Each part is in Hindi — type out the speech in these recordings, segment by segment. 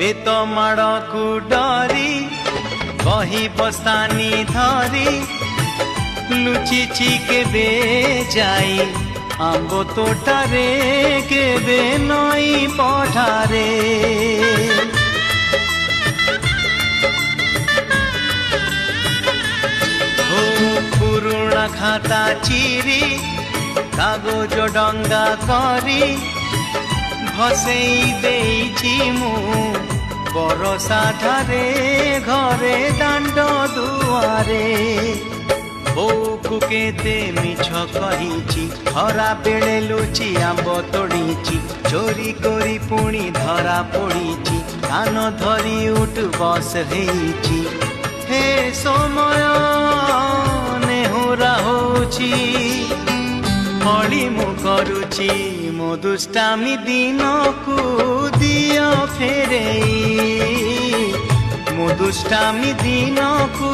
बेत माड़कू डरी बही बस्तानी धरी लुचिची केबे जाई आंब तोटारे केबे नई पठारे पुरुणा खाता चिरी कागज डंगा करी भसेई देइछि मु बरसा ठारे घरे दांड दुआरे बोकु केते मिछ कहिछि खरा बेले लुचि आंब तोड़ीछि चोरी करी पुणी धरा पड़ीछि कान धरी उठ बस हेइछि हे समय नेहुरा होछि हली मु करुछि मो दुष्टामी दिन को दियो फेरेई मो दुष्टामी दिन को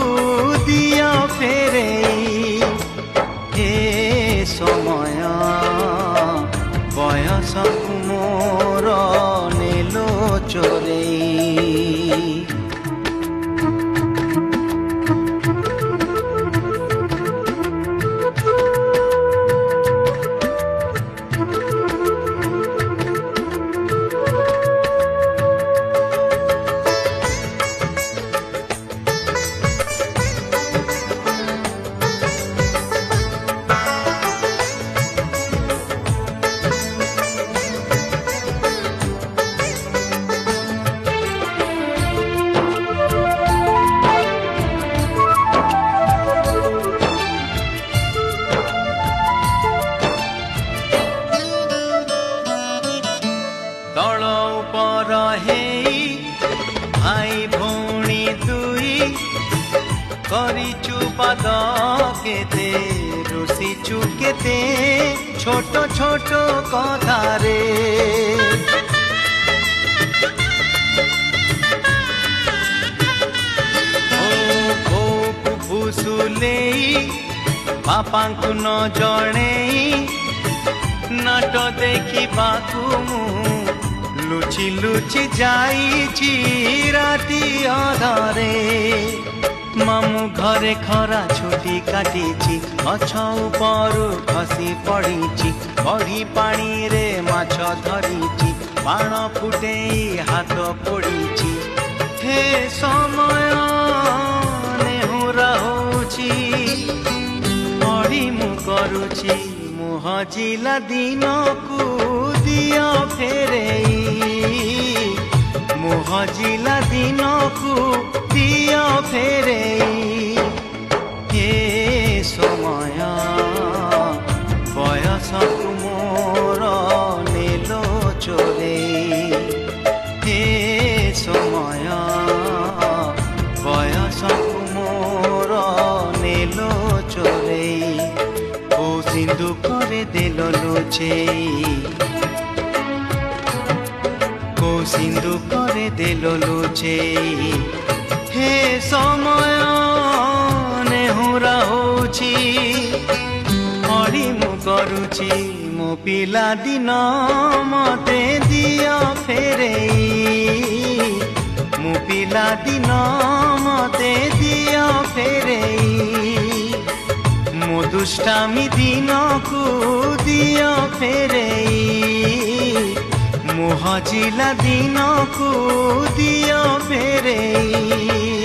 दियो फेरेई हे समय बयस मोर नेलो चोरेई भाई भौणी दुई करिचु पाद केते रुसिचु केते छोट छोट कथारे ओ फुसुलेई बापांकु न जणेई नाट देखी बाकु लुचि लुचि जाइछि राति अधारे मामू घरे खरा छुटी काटिछि गछ उपरु खसी पड़िछि बड़ी पानी रे माछ धरिछि बाण फुटेई हाथ पोड़िछि हे समय नेहुरा होछि बड़ी मु करुछि हजिला दिन को दियो फेरेई मुहजिला दिन को दियो फेरेई ये समय बयस मोर नेलो चोरेई ये समय बयस मोर नेलो चोरेई सिंधु करे देलो लुचेई को सिंधु करे देलो लुचेई हे समय नेहुरा होछि हली मु करुछि मो पिला दिन मते दियो फेरेई मो पिला दिन मते दियो फेरेई मो दुष्टामी दिन को दियो फेरेई मो हजिला दिन को दियो फेरेई।